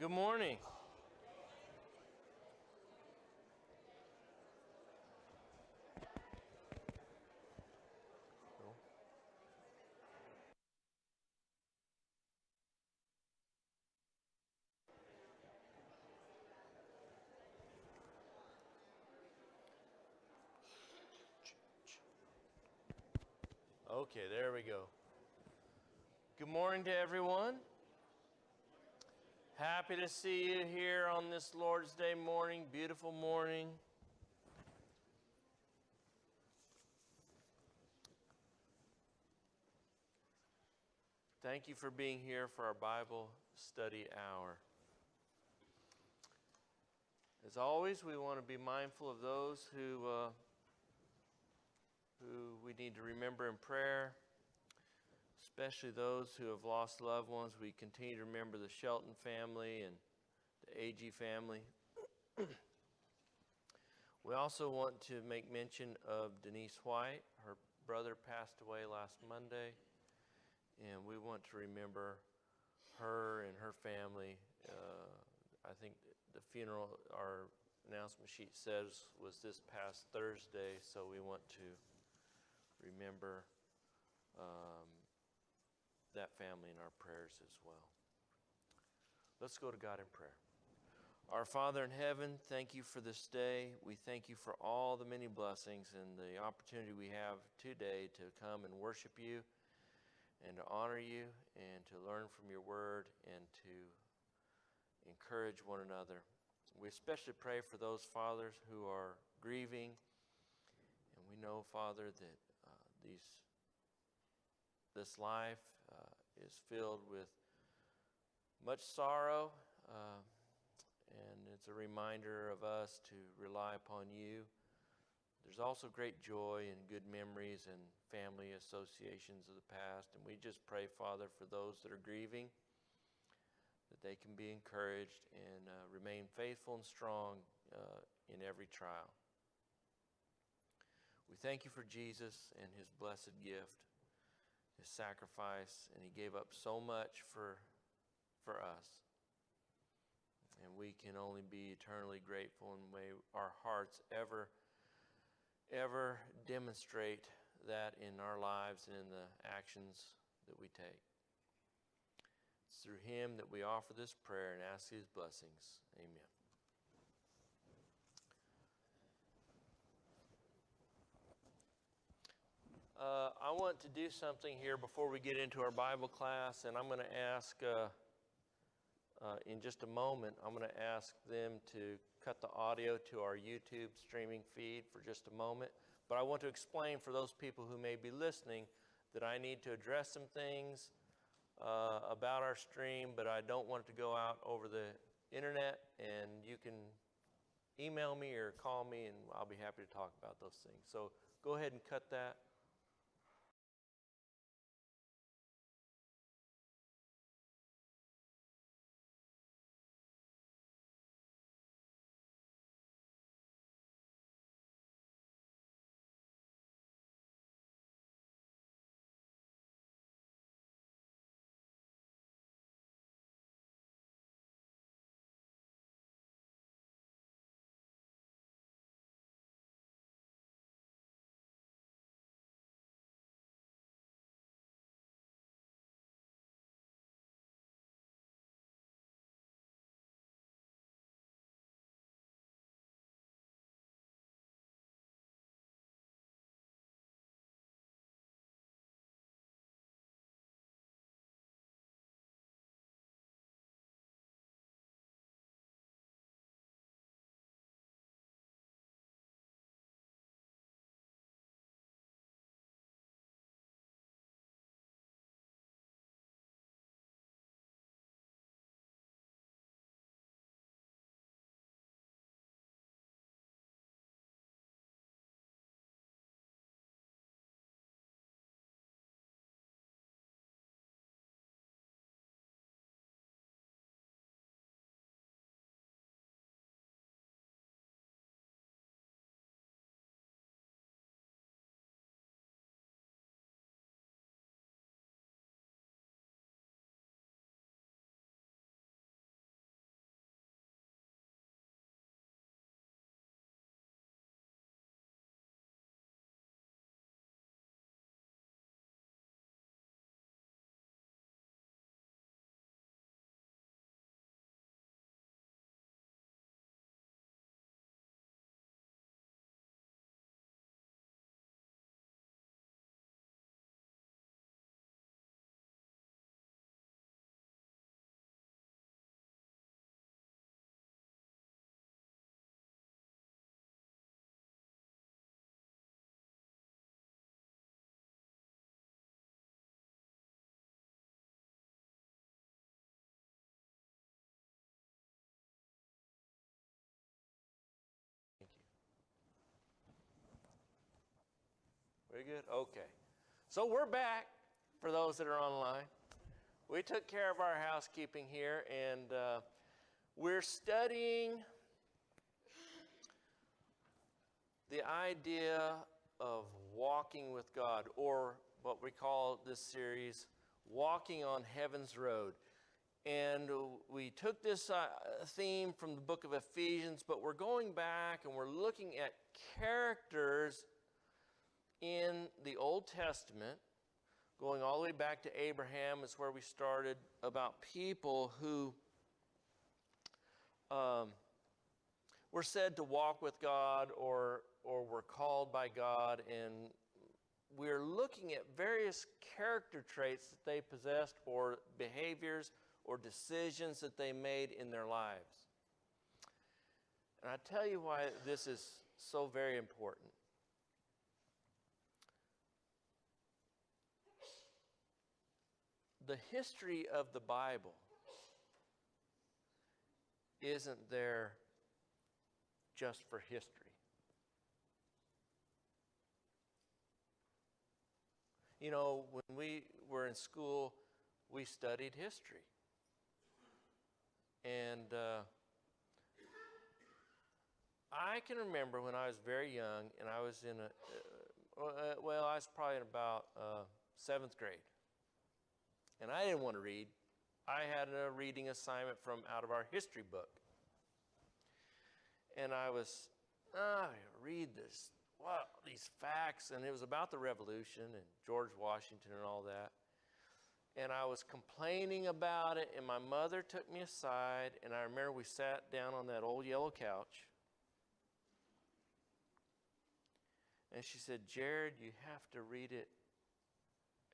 Good morning. Okay, there we go. Good morning to everyone. Happy to see you here on this Lord's Day morning, beautiful morning. Thank you for being here for our Bible study hour. As always, we want to be mindful of those who we need to remember in prayer, especially those who have lost loved ones. We continue to remember the Shelton family and the AG family. We also want to make mention of Denise White. Her brother passed away last Monday, and we want to remember her and her family. I think the funeral, our announcement sheet says, was this past Thursday, so we want to remember that family in our prayers as well. Let's go to God in prayer. Our Father in heaven, thank you for this day. We thank you for all the many blessings and the opportunity we have today to come and worship you and to honor you and to learn from your word and to encourage one another. We especially pray for those fathers who are grieving. And we know, Father, that this life is filled with much sorrow, and it's a reminder of us to rely upon you. There's also great joy and good memories and family associations of the past, and we just pray, Father, for those that are grieving, that they can be encouraged and remain faithful and strong in every trial. We thank you for Jesus and his blessed gift, his sacrifice, and he gave up so much for us. And we can only be eternally grateful, and may our hearts ever demonstrate that in our lives and in the actions that we take. It's through him that we offer this prayer and ask his blessings. Amen. I want to do something here before we get into our Bible class, and I'm going to ask, in just a moment, I'm going to ask them to cut the audio to our YouTube streaming feed for just a moment. But I want to explain for those people who may be listening that I need to address some things about our stream, but I don't want it to go out over the internet, and you can email me or call me, and I'll be happy to talk about those things. So go ahead and cut that. Very good? Okay. So we're back for those that are online. We took care of our housekeeping here, and we're studying the idea of walking with God, or what we call this series, Walking on Heaven's Road. And we took this theme from the book of Ephesians, but we're going back and we're looking at characters in the Old Testament, going all the way back to Abraham is where we started, about people who were said to walk with God or were called by God, and we're looking at various character traits that they possessed, or behaviors or decisions that they made in their lives. And I tell you why this is so very important. The history of the Bible isn't there just for history. You know, when we were in school, we studied history. And I can remember when I was very young, and I was in I was probably in about 7th grade. And I didn't want to read. I had a reading assignment from out of our history book. And I was, read this, wow, these facts. And it was about the Revolution and George Washington and all that. And I was complaining about it, and my mother took me aside, and I remember we sat down on that old yellow couch. And she said, Jared, you have to read it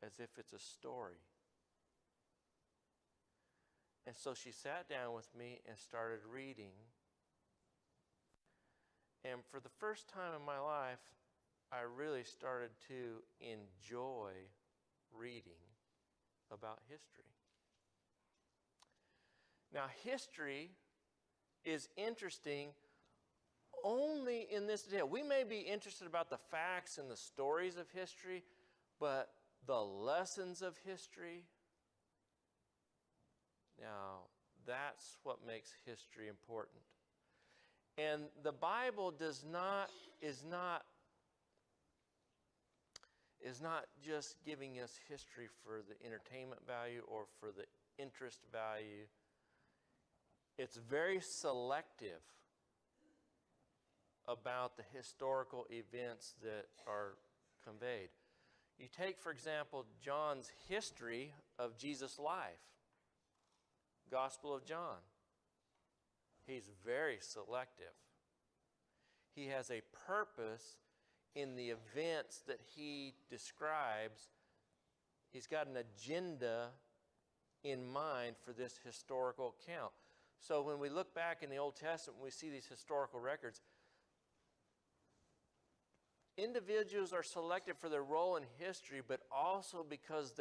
as if it's a story. And so she sat down with me and started reading. And for the first time in my life, I really started to enjoy reading about history. Now, history is interesting only in this detail. We may be interested about the facts and the stories of history, but the lessons of history, now, that's what makes history important. And the Bible is not just giving us history for the entertainment value or for the interest value. It's very selective about the historical events that are conveyed. You take, for example, John's history of Jesus' life. Gospel of John. He's very selective. He has a purpose in the events that he describes. He's got an agenda in mind for this historical account. So when we look back in the Old Testament, we see these historical records. Individuals are selected for their role in history, but also because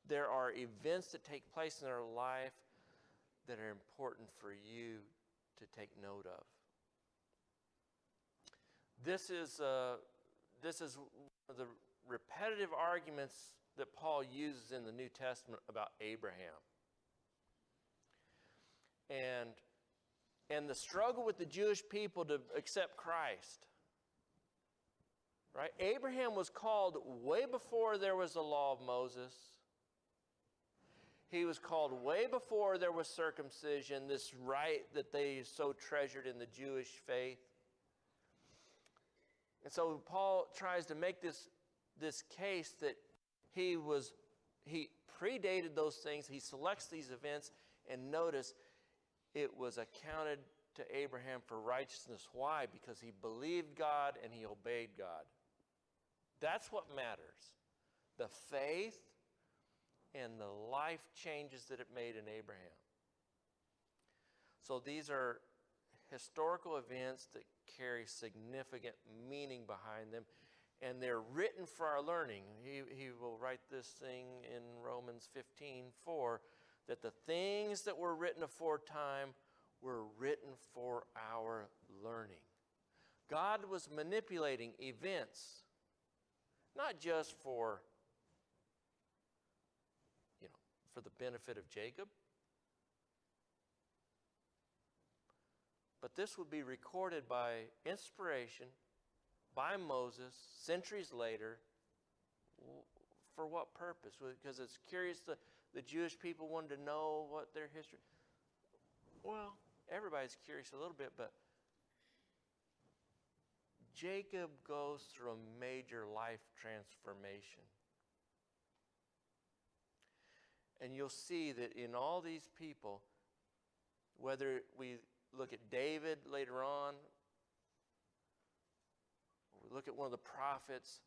there are events that take place in their life that are important for you to take note of. This is one of the repetitive arguments that Paul uses in the New Testament about Abraham. And the struggle with the Jewish people to accept Christ. Right? Abraham was called way before there was the law of Moses. He was called way before there was circumcision, this right that they so treasured in the Jewish faith. And so Paul tries to make this case that he predated those things. He selects these events, and notice it was accounted to Abraham for righteousness. Why? Because he believed God and he obeyed God. That's what matters. The faith and the life changes that it made in Abraham. So these are historical events that carry significant meaning behind them, and they're written for our learning. He will write this thing in Romans 15:4, that the things that were written aforetime were written for our learning. God was manipulating events not just for, for the benefit of Jacob, but this would be recorded by inspiration by Moses centuries later. For what purpose? Because it's curious, the Jewish people wanted to know what their history. Well, everybody's curious a little bit, but Jacob goes through a major life transformation. And you'll see that in all these people, whether we look at David later on, or we look at one of the prophets,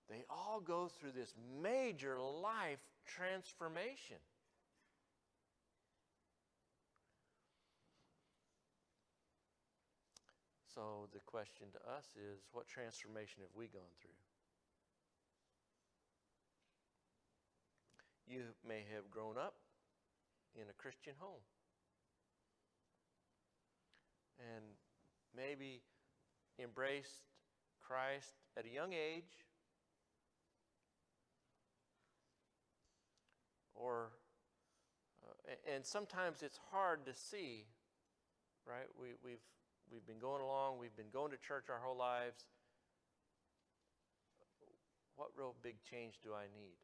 they all go through this major life transformation. So the question to us is, what transformation have we gone through? You may have grown up in a Christian home. And maybe embraced Christ at a young age. And sometimes it's hard to see, right? We've been going along, we've been going to church our whole lives. What real big change do I need?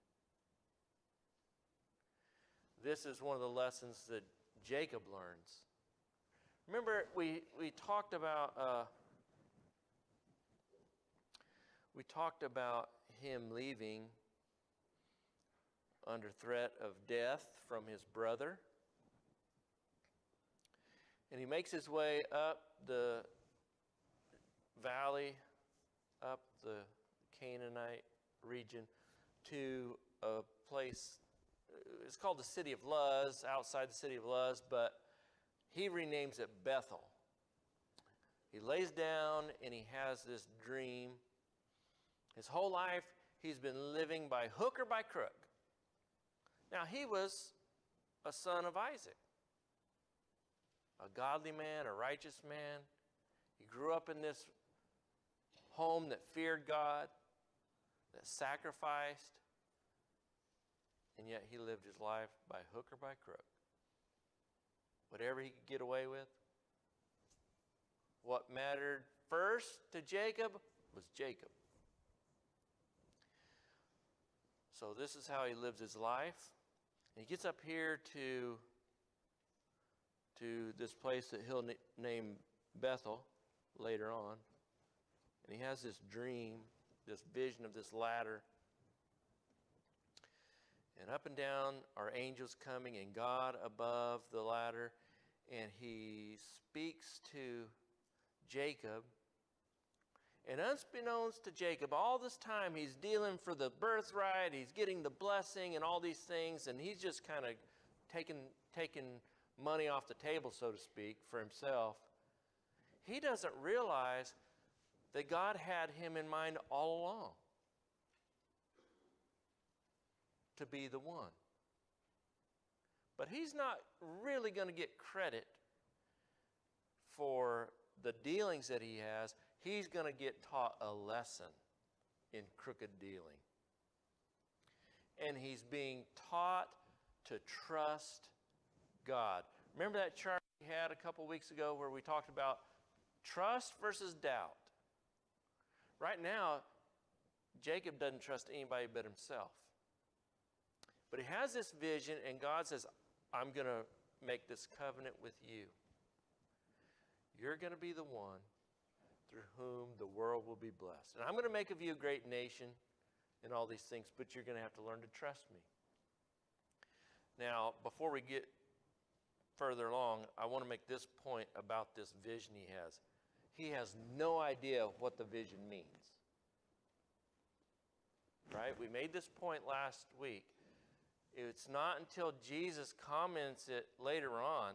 This is one of the lessons that Jacob learns. Remember, we talked about him leaving under threat of death from his brother. And he makes his way up the valley, up the Canaanite region, to a place, it's called the city of Luz, outside the city of Luz, but he renames it Bethel. He lays down and he has this dream. His whole life he's been living by hook or by crook. Now he was a son of Isaac, a godly man, a righteous man. He grew up in this home that feared God, that sacrificed, and yet he lived his life by hook or by crook. Whatever he could get away with. What mattered first to Jacob was Jacob. So this is how he lives his life. And he gets up here to this place that he'll name Bethel later on. And he has this dream, this vision of this ladder. And up and down are angels coming, and God above the ladder. And he speaks to Jacob. And unbeknownst to Jacob, all this time he's dealing for the birthright, he's getting the blessing and all these things, and he's just kind of taking money off the table, so to speak, for himself. He doesn't realize that God had him in mind all along to be the one. But he's not really going to get credit for the dealings that he has. He's going to get taught a lesson in crooked dealing. And he's being taught to trust God. Remember that chart we had a couple weeks ago where we talked about trust versus doubt? Right now, Jacob doesn't trust anybody but himself. But he has this vision, and God says, I'm going to make this covenant with you. You're going to be the one through whom the world will be blessed. And I'm going to make of you a great nation and all these things, but you're going to have to learn to trust me. Now, before we get further along, I want to make this point about this vision he has. He has no idea what the vision means. Right? We made this point last week. It's not until Jesus comments it later on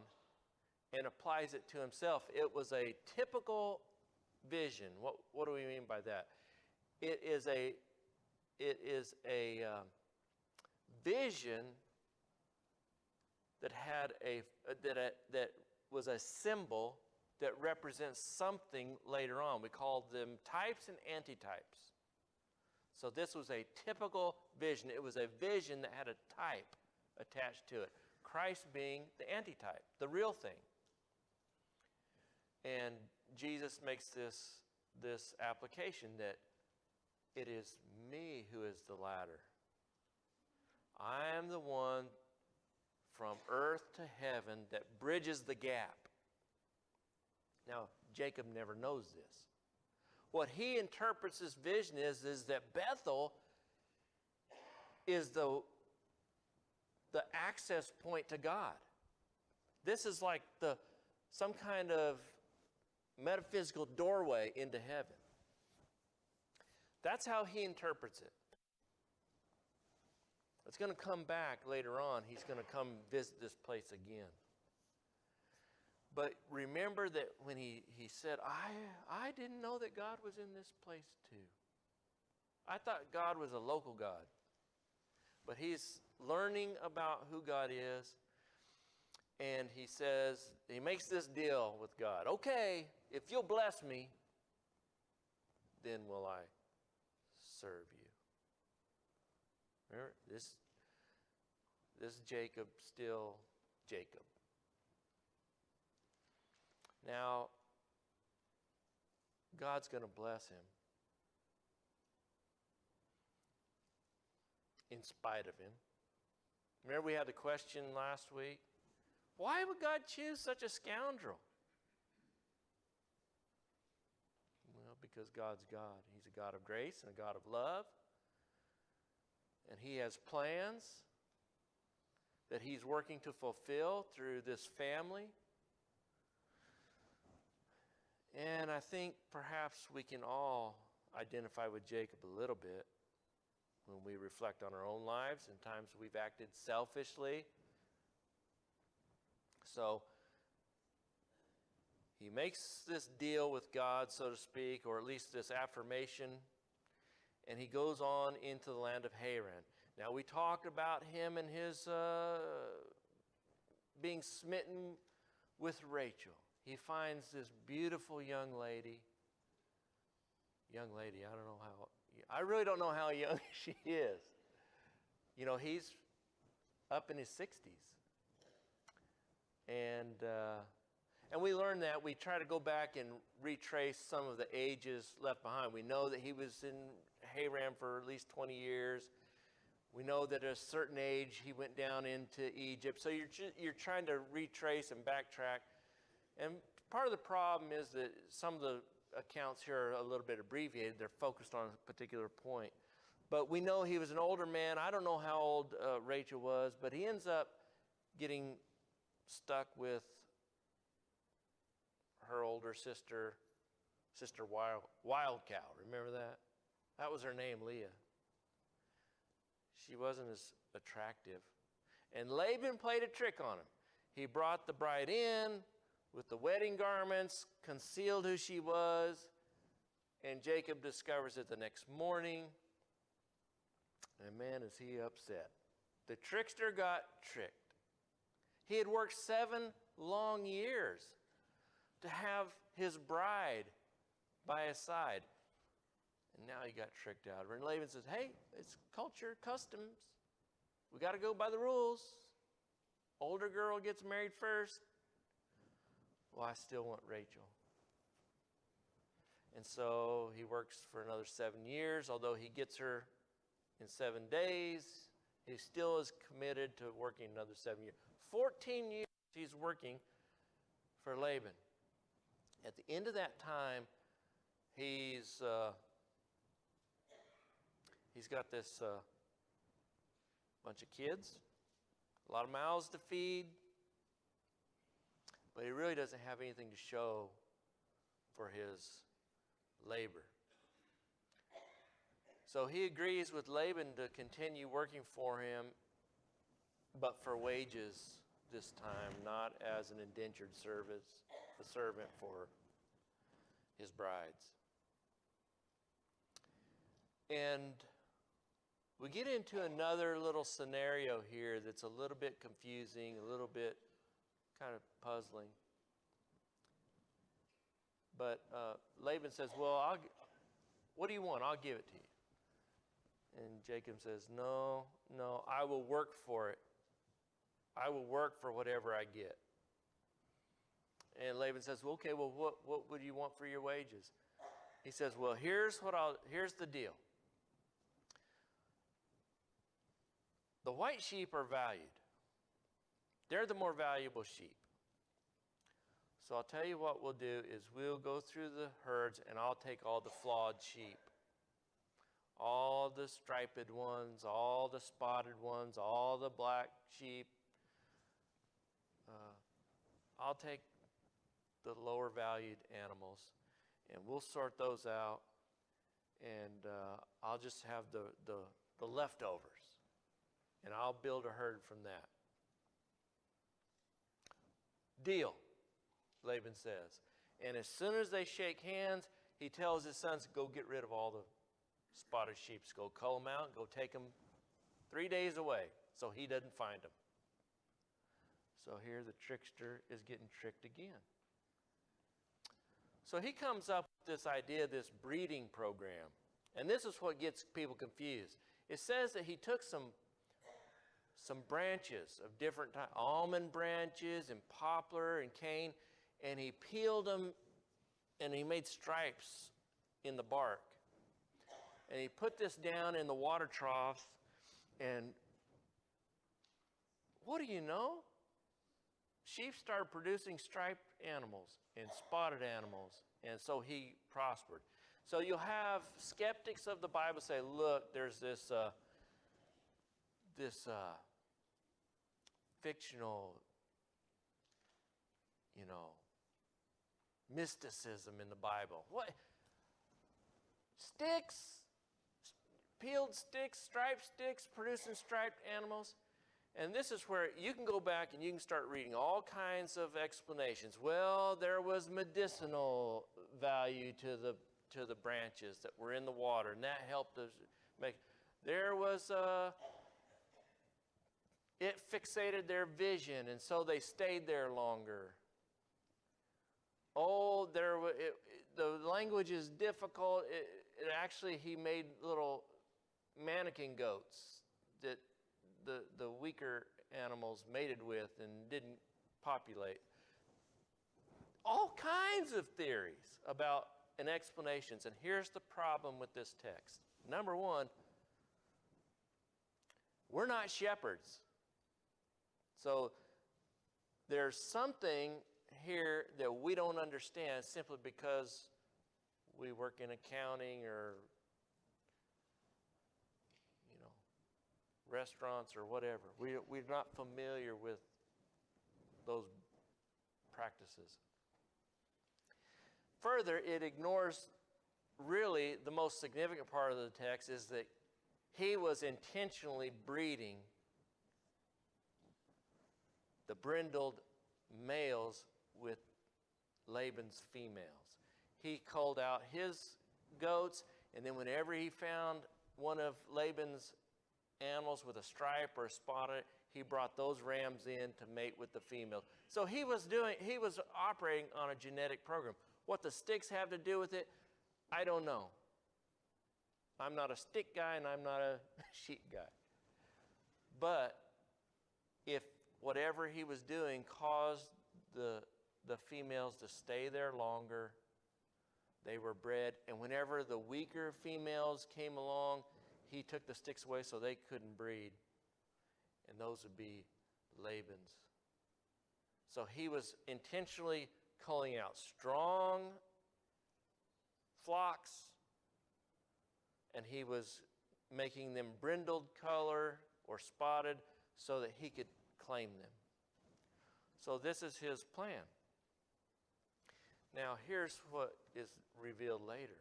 and applies it to himself. It was a typical vision. What do we mean by that? It is a vision that had that was a symbol that represents something later on. We call them types and antitypes. So this was a typical vision. It was a vision that had a type attached to it. Christ being the antitype, the real thing. And Jesus makes this application that it is me who is the ladder. I am the one from earth to heaven that bridges the gap. Now, Jacob never knows this. What he interprets this vision is that Bethel is the access point to God. This is like some kind of metaphysical doorway into heaven. That's how he interprets it. It's going to come back later on. He's going to come visit this place again. But remember that when he said, I didn't know that God was in this place too. I thought God was a local God. But he's learning about who God is. And he says, he makes this deal with God. Okay, if you'll bless me, then will I serve you. Remember, this Jacob still Jacob. Now, God's going to bless him in spite of him. Remember we had the question last week? Why would God choose such a scoundrel? Well, because God's God. He's a God of grace and a God of love. And he has plans that he's working to fulfill through this family. And I think perhaps we can all identify with Jacob a little bit when we reflect on our own lives and times we've acted selfishly. So he makes this deal with God, so to speak, or at least this affirmation, and he goes on into the land of Haran. Now we talked about him and his being smitten with Rachel. He finds this beautiful young lady. I really don't know how young she is. You know, he's up in his 60s. And we learn that. We try to go back and retrace some of the ages left behind. We know that he was in Haran for at least 20 years. We know that at a certain age he went down into Egypt. So you're trying to retrace and backtrack. And part of the problem is that some of the accounts here are a little bit abbreviated. They're focused on a particular point. But we know he was an older man. I don't know how old Rachel was, but he ends up getting stuck with her older sister, Wild Cow. Remember that? That was her name, Leah. She wasn't as attractive. And Laban played a trick on him. He brought the bride in with the wedding garments, concealed who she was, and Jacob discovers it the next morning. And man, is he upset. The trickster got tricked. He had worked 7 long years to have his bride by his side. And now he got tricked out. And Laban says, hey, it's culture, customs. We got to go by the rules. Older girl gets married first. Well, I still want Rachel. And so he works for another 7 years. Although he gets her in 7 days, he still is committed to working another 7 years. 14 years he's working for Laban. At the end of that time, he's got this bunch of kids, a lot of mouths to feed, but he really doesn't have anything to show for his labor. So he agrees with Laban to continue working for him, but for wages this time, not as an indentured servant for his brides. And we get into another little scenario here that's a little bit confusing, a little bit kind of puzzling. But Laban says, well, what do you want? I'll give it to you. And Jacob says, no, I will work for it. I will work for whatever I get. And Laban says, well, okay, well, what would you want for your wages? He says, well, here's the deal. The white sheep are valued. They're the more valuable sheep. So I'll tell you what we'll do is we'll go through the herds and I'll take all the flawed sheep. All the striped ones, all the spotted ones, all the black sheep. I'll take the lower valued animals and we'll sort those out, and I'll just have the leftovers, and I'll build a herd from that. Deal, Laban says. And as soon as they shake hands, he tells his sons, go get rid of all the spotted sheep. Go cull them out, go take them 3 days away so he doesn't find them. So here the trickster is getting tricked again. So he comes up with this idea, this breeding program. And this is what gets people confused. It says that he took some branches of different types, almond branches and poplar and cane, and he peeled them and he made stripes in the bark. And he put this down in the water troughs, and what do you know? Sheep started producing striped animals and spotted animals, and so he prospered. So you'll have skeptics of the Bible say, look, there's this fictional, mysticism in the Bible. What? Sticks, peeled sticks, striped sticks, producing striped animals. And this is where you can go back and you can start reading all kinds of explanations. Well, there was medicinal value to the branches that were in the water, and that helped us make. There was it fixated their vision, and so they stayed there longer. Oh, the language is difficult. Actually, he made little mannequin goats that the weaker animals mated with and didn't populate. All kinds of theories about and explanations. And here's the problem with this text. Number one, we're not shepherds. So there's something here that we don't understand simply because we work in accounting or restaurants or whatever. We're not familiar with those practices. Further, it ignores really the most significant part of the text is that he was intentionally breeding the brindled males with Laban's females. He culled out his goats, and then whenever he found one of Laban's animals with a stripe or a spot on it, he brought those rams in to mate with the females. So he was operating on a genetic program. What the sticks have to do with it, I don't know. I'm not a stick guy and I'm not a sheep guy. But if whatever he was doing caused the females to stay there longer, they were bred, and whenever the weaker females came along, he took the sticks away so they couldn't breed. And those would be Laban's. So he was intentionally culling out strong flocks, and he was making them brindled color or spotted so that he could claim them. So this is his plan. Now here's what is revealed later.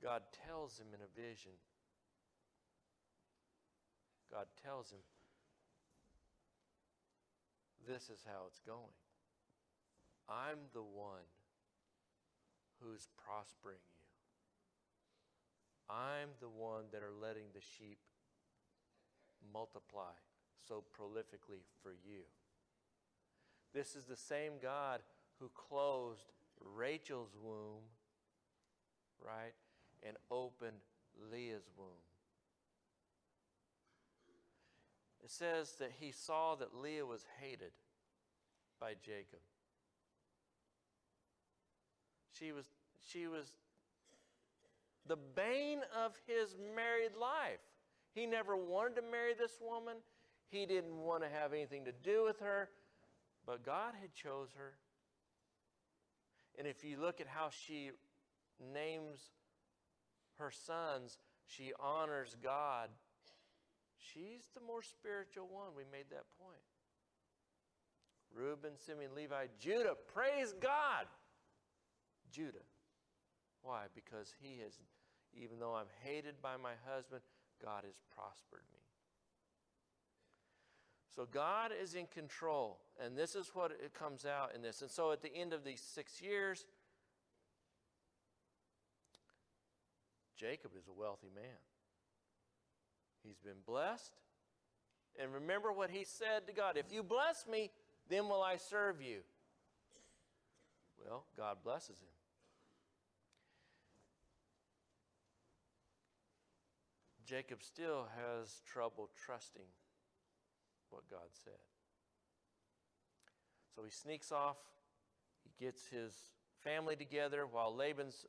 God tells him in a vision. God tells him, this is how it's going. I'm the one who's prospering you. I'm the one that are letting the sheep multiply so prolifically for you. This is the same God who closed Rachel's womb, right, and opened Leah's womb. It says that he saw that Leah was hated by Jacob. She was the bane of his married life. He never wanted to marry this woman. He didn't want to have anything to do with her, but God had chose her. And if you look at how she names her sons, she honors God. She's the more spiritual one. We made that point. Reuben, Simeon, Levi, Judah. Praise God. Judah. Why? Because he has, even though I'm hated by my husband, God has prospered me. So God is in control, and this is what it comes out in this. And so at the end of these 6 years, Jacob is a wealthy man. He's been blessed. And remember what he said to God, if you bless me, then will I serve you. Well, God blesses him. Jacob still has trouble trusting what God said. So he sneaks off. He gets his family together while Laban's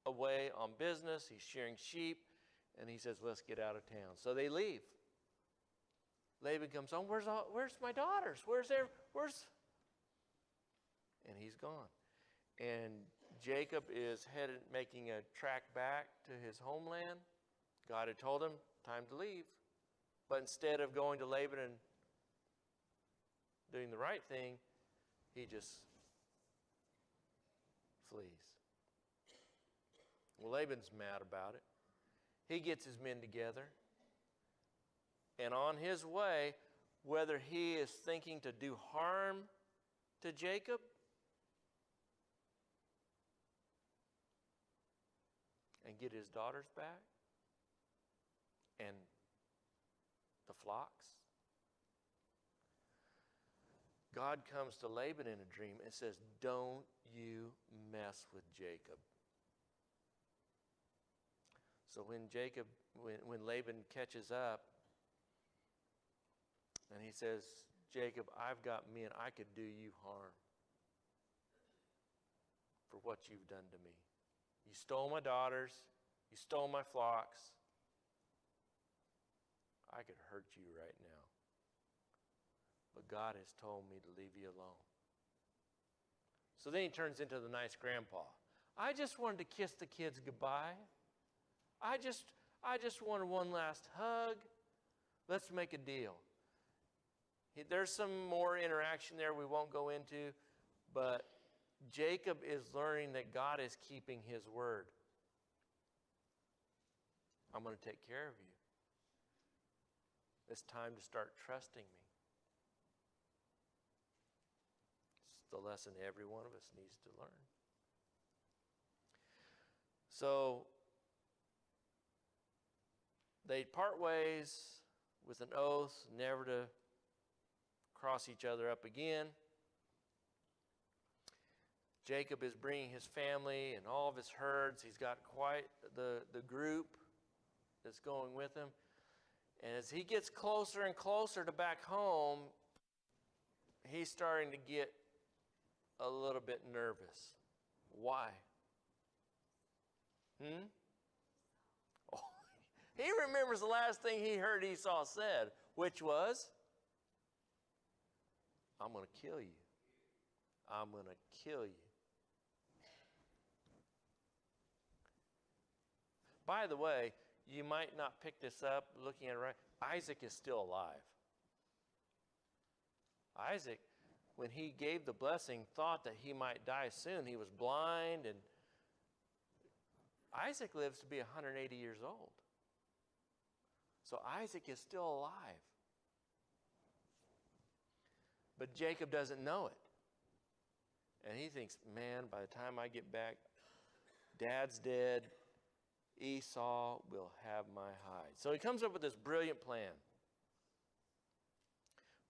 away on business. He's shearing sheep. And he says, let's get out of town. So they leave. Laban comes home. Where's my daughters? And he's gone. And Jacob is making a track back to his homeland. God had told him, time to leave. But instead of going to Laban and doing the right thing, he just flees. Well, Laban's mad about it. He gets his men together. And on his way, whether he is thinking to do harm to Jacob and get his daughters back and the flocks, God comes to Laban in a dream and says, don't you mess with Jacob. So when Laban catches up, and he says, Jacob, I've got men, I could do you harm for what you've done to me. You stole my daughters, you stole my flocks. I could hurt you right now. But God has told me to leave you alone. So then he turns into the nice grandpa. I just wanted to kiss the kids goodbye. I just wanted one last hug. Let's make a deal. There's some more interaction there we won't go into, but Jacob is learning that God is keeping his word. I'm going to take care of you. It's time to start trusting me. It's the lesson every one of us needs to learn. So they part ways with an oath never to cross each other up again. Jacob is bringing his family and all of his herds. He's got quite the group that's going with him. And as he gets closer and closer to back home, he's starting to get a little bit nervous. Why? Oh, he remembers the last thing he heard Esau said, which was, I'm going to kill you. I'm going to kill you. By the way, you might not pick this up looking at it right. Isaac is still alive. Isaac, when he gave the blessing, thought that he might die soon. He was blind, and Isaac lives to be 180 years old. So Isaac is still alive. But Jacob doesn't know it. And he thinks, man, by the time I get back, Dad's dead. Esau will have my hide. So he comes up with this brilliant plan.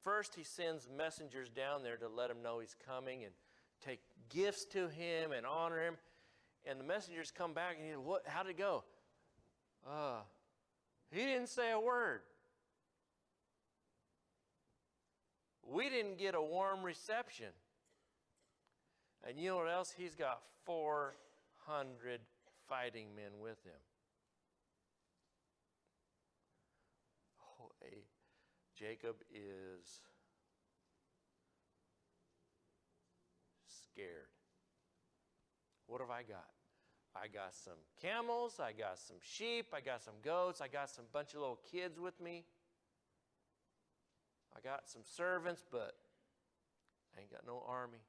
First, he sends messengers down there to let him know he's coming and take gifts to him and honor him. And the messengers come back and he said, how'd it go? He didn't say a word. We didn't get a warm reception. And you know what else? He's got 400 fighting men with him. Oh, Jacob is scared. What have I got? I got some camels, I got some sheep, I got some goats, I got some bunch of little kids with me. I got some servants, but I ain't got no army.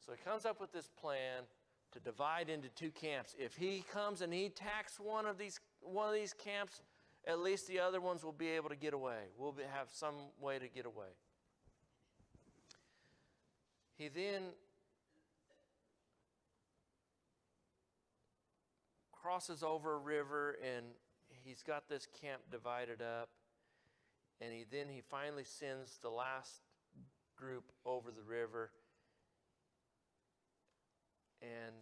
So he comes up with this plan to divide into two camps. If he comes and he attacks one of these camps, at least the other ones will be able to get away. We'll have some way to get away. He then crosses over a river, and he's got this camp divided up. And he finally sends the last group over the river. And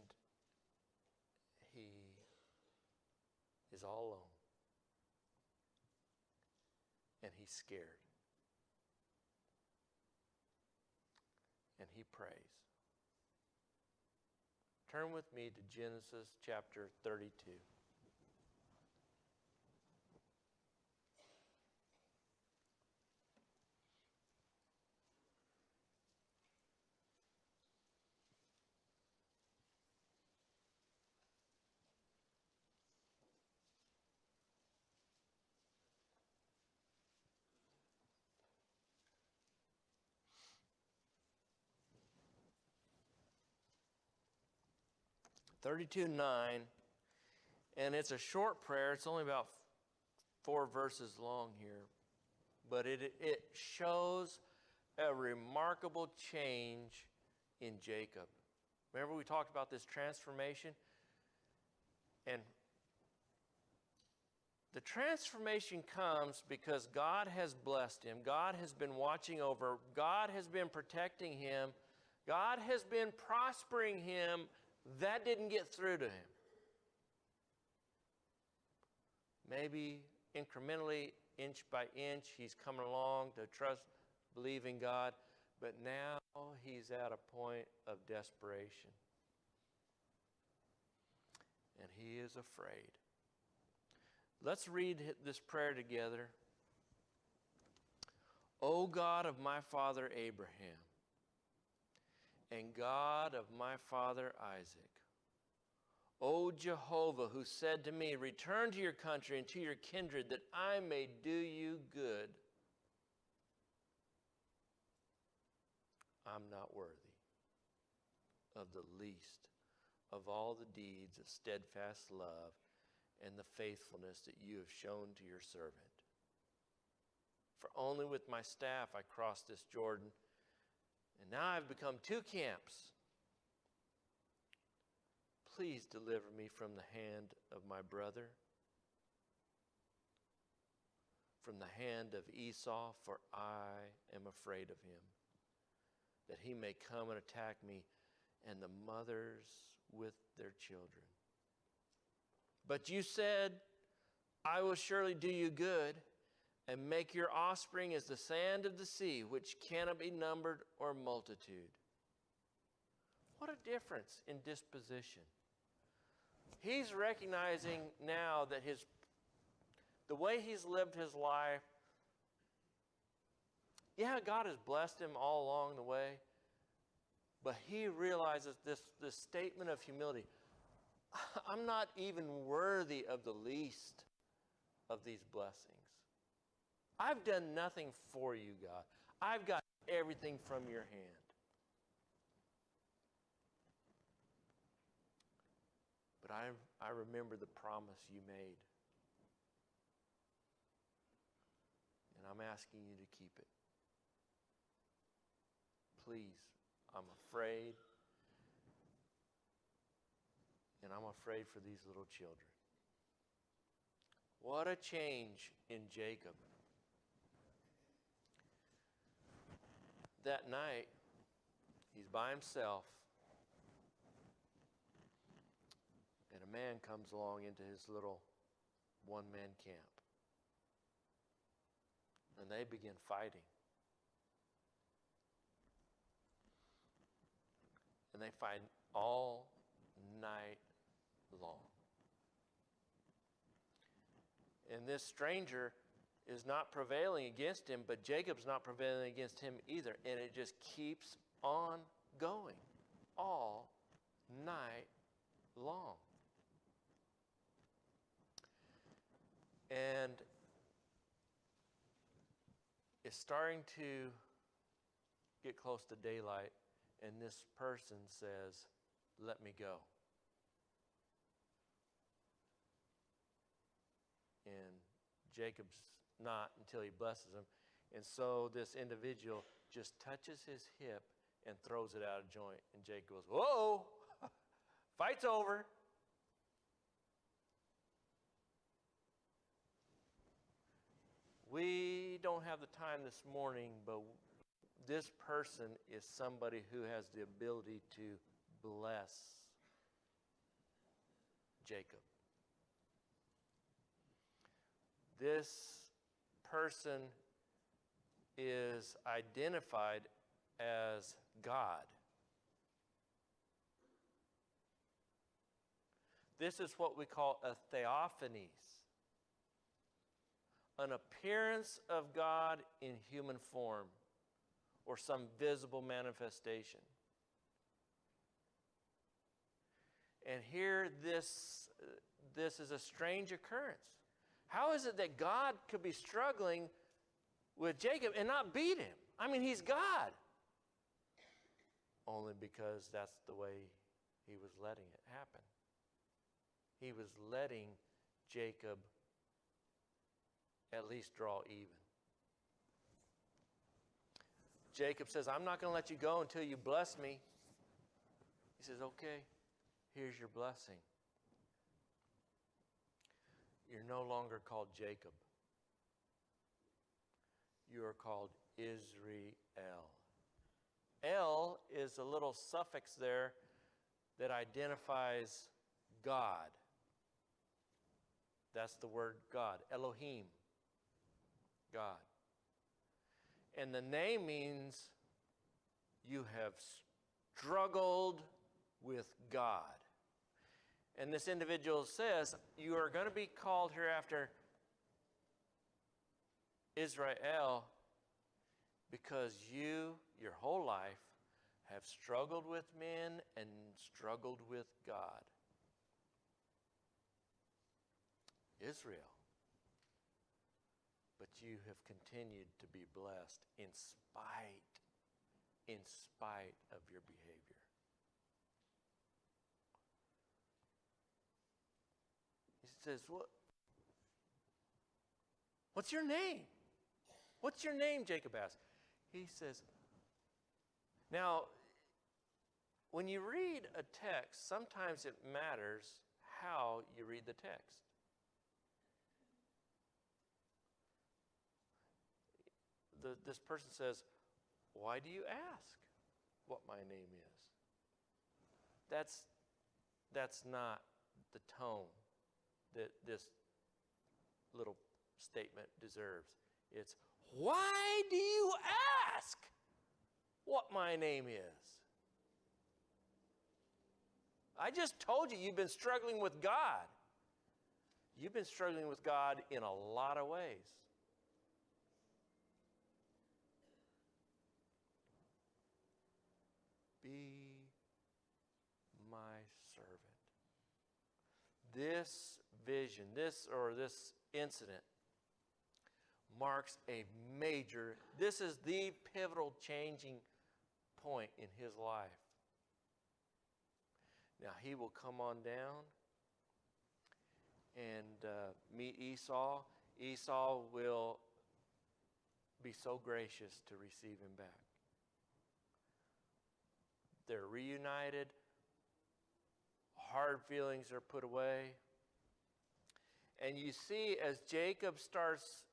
he is all alone. And he's scared. And he prays. Turn with me to Genesis chapter 32. (32:9), and it's a short prayer. It's only about 4 verses long here, but it shows a remarkable change in Jacob. Remember we talked about this transformation? And the transformation comes because God has blessed him. God has been watching over. God has been protecting him. God has been prospering him. That didn't get through to him. Maybe incrementally, inch by inch, he's coming along to trust, believe in God. But now he's at a point of desperation. And he is afraid. Let's read this prayer together. O God of my father Abraham, and God of my father Isaac, O Jehovah, who said to me, return to your country and to your kindred, that I may do you good. I'm not worthy of the least of all the deeds of steadfast love and the faithfulness that you have shown to your servant. For only with my staff I crossed this Jordan, and now I've become 2 camps. Please deliver me from the hand of my brother, from the hand of Esau, for I am afraid of him, that he may come and attack me and the mothers with their children. But you said, I will surely do you good and make your offspring as the sand of the sea, which cannot be numbered or multitude. What a difference in disposition. He's recognizing now that the way he's lived his life, yeah, God has blessed him all along the way, but he realizes this statement of humility. I'm not even worthy of the least of these blessings. I've done nothing for you, God. I've got everything from your hand. But I remember the promise you made. And I'm asking you to keep it. Please, I'm afraid. And I'm afraid for these little children. What a change in Jacob. That night, he's by himself. And a a man comes along into his little one-man camp. And they begin fighting. And they fight all night long. And this stranger is not prevailing against him, but Jacob's not prevailing against him either. And it just keeps on going all night long. And it's starting to get close to daylight, and this person says, "Let me go." And Jacob's not until he blesses him. And so this individual just touches his hip and throws it out of joint. And Jacob goes, "Whoa, fight's over." We don't have the time this morning, but this person is somebody who has the ability to bless Jacob. This person is identified as God. This is what we call a theophanies, an appearance of God in human form or some visible manifestation. And here this is a strange occurrence. How is it that God could be struggling with Jacob and not beat him? I mean, he's God. Only because that's the way he was letting it happen. He was letting Jacob at least draw even. Jacob says, "I'm not going to let you go until you bless me." He says, "Okay, here's your blessing. You're no longer called Jacob. You are called Israel." El is a little suffix there that identifies God. That's the word God, Elohim, God. And the name means you have struggled with God. And this individual says, you are going to be called hereafter Israel because you, your whole life, have struggled with men and struggled with God. Israel. But you have continued to be blessed in spite of your behavior. He says, "What's your name? What's your name?" Jacob asked. He says, now, when you read a text, sometimes it matters how you read the text. This person says, "Why do you ask what my name is?" That's not the tone that this little statement deserves. It's, "Why do you ask what my name is?" I just told you you've been struggling with God. You've been struggling with God in a lot of ways. Be my servant. This vision, this incident marks a major, this is the pivotal changing point in his life. Now he will come on down and meet Esau. Esau will be so gracious to receive him back. They're reunited. Hard feelings are put away. And you see, as Jacob starts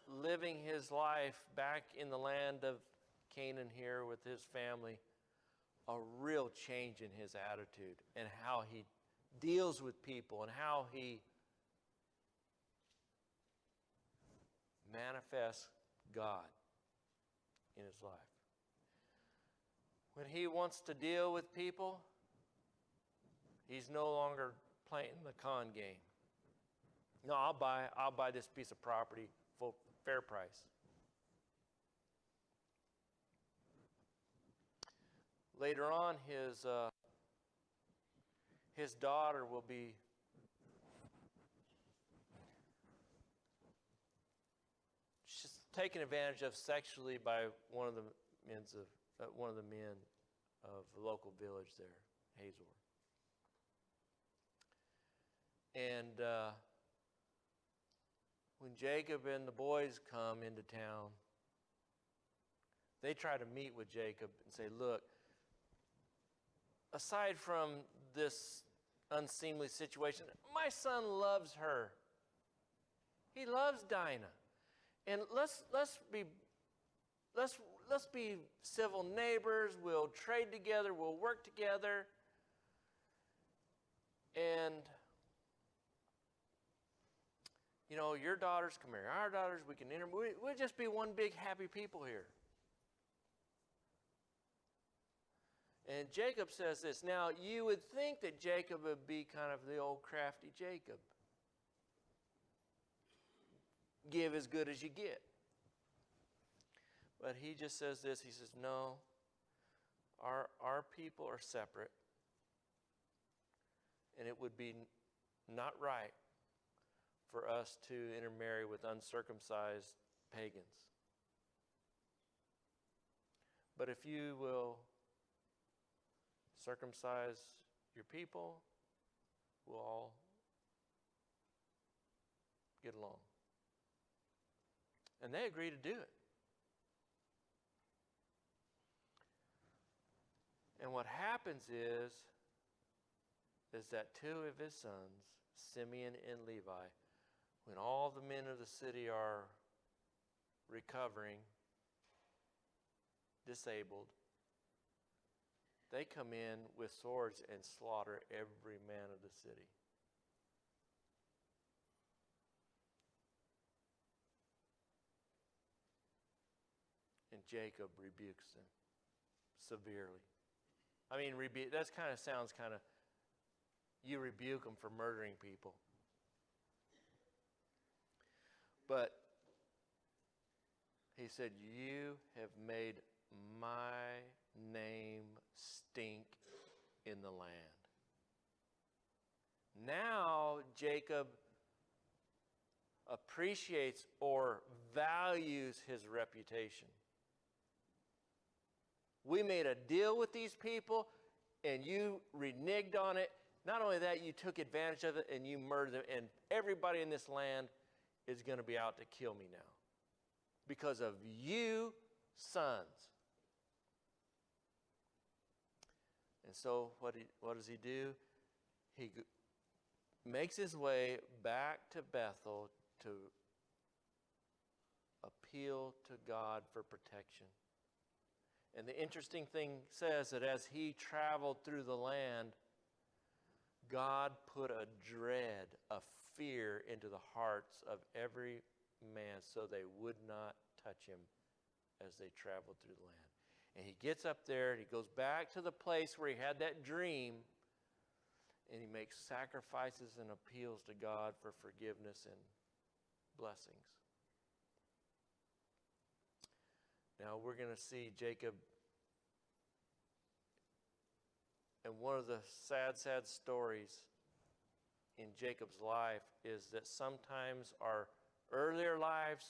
living his life back in the land of Canaan here with his family, a real change in his attitude and how he deals with people and how he manifests God in his life. When he wants to deal with people, he's no longer playing the con game. No, I'll buy this piece of property for fair price. Later on, his daughter will be taken advantage of sexually by one of the men of the local village there, Hazor. And when Jacob and the boys come into town, they try to meet with Jacob and say, look, aside from this unseemly situation, my son loves her. He loves Dinah. And let's be civil neighbors. We'll trade together. We'll work together. And, you know, your daughters can marry our daughters. We can we'll just be one big happy people here. And Jacob says this. Now, you would think that Jacob would be kind of the old crafty Jacob. Give as good as you get. But he just says this. He says, no, our people are separate. And it would be not right for us to intermarry with uncircumcised pagans. But if you will circumcise your people, we'll all get along. And they agree to do it. And what happens is that two of his sons, Simeon and Levi, when all the men of the city are recovering, disabled, they come in with swords and slaughter every man of the city. And Jacob rebukes them severely. I mean, that sounds kind of, you rebuke them for murdering people. But he said, you have made my name stink in the land. Now Jacob appreciates or values his reputation. We made a deal with these people and you reneged on it. Not only that, you took advantage of it and you murdered them. And everybody in this land is going to be out to kill me now because of you sons. And so what does he do? He makes his way back to Bethel to appeal to God for protection. And the interesting thing says that as he traveled through the land, God put a dread, a fear into the hearts of every man so they would not touch him as they traveled through the land. And he gets up there and he goes back to the place where he had that dream and he makes sacrifices and appeals to God for forgiveness and blessings. Now we're going to see Jacob, and one of the sad stories in Jacob's life is that sometimes our earlier lives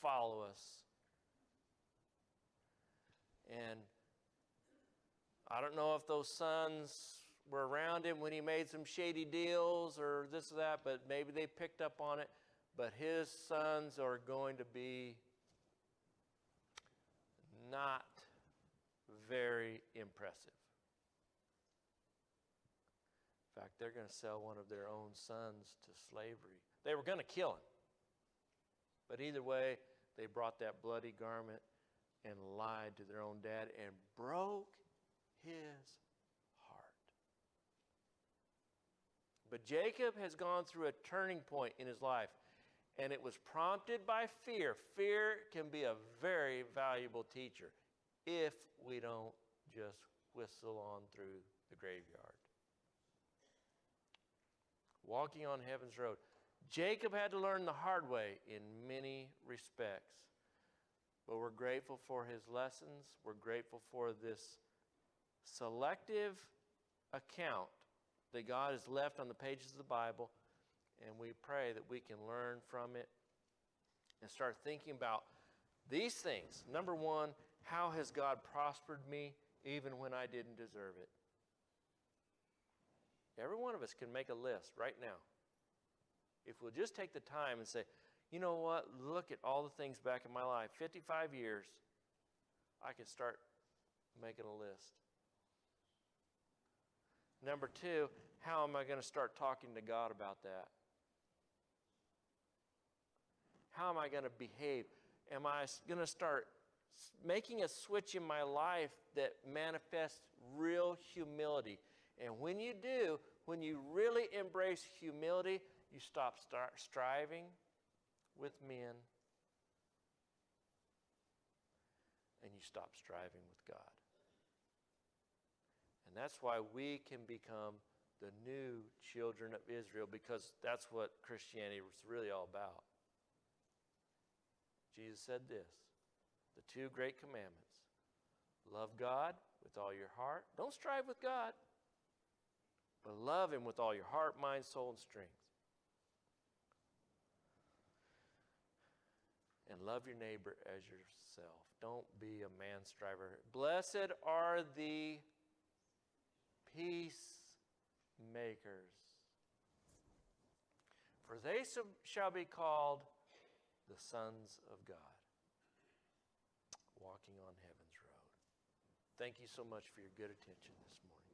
follow us. And I don't know if those sons were around him when he made some shady deals or this or that, but maybe they picked up on it. But his sons are going to be not very impressive. In fact, they're going to sell one of their own sons to slavery. They were going to kill him. But either way, they brought that bloody garment and lied to their own dad and broke his heart. But Jacob has gone through a turning point in his life, and it was prompted by fear. Fear can be a very valuable teacher if we don't just whistle on through the graveyard. Walking on heaven's road. Jacob had to learn the hard way in many respects. But we're grateful for his lessons. We're grateful for this selective account that God has left on the pages of the Bible. And we pray that we can learn from it and start thinking about these things. Number one, how has God prospered me even when I didn't deserve it? Every one of us can make a list right now. If we'll just take the time and say, you know what, look at all the things back in my life, 55 years, I can start making a list. Number two, how am I going to start talking to God about that? How am I going to behave? Am I going to start making a switch in my life that manifests real humility? And when you do, when you really embrace humility, you start striving with men, and you stop striving with God. And that's why we can become the new children of Israel, because that's what Christianity was really all about. Jesus said this, the two great commandments. Love God with all your heart. Don't strive with God, but love Him with all your heart, mind, soul, and strength. And love your neighbor as yourself. Don't be a man striver. Blessed are the peacemakers, for they shall be called the sons of God. Walking on heaven's road. Thank you so much for your good attention this morning.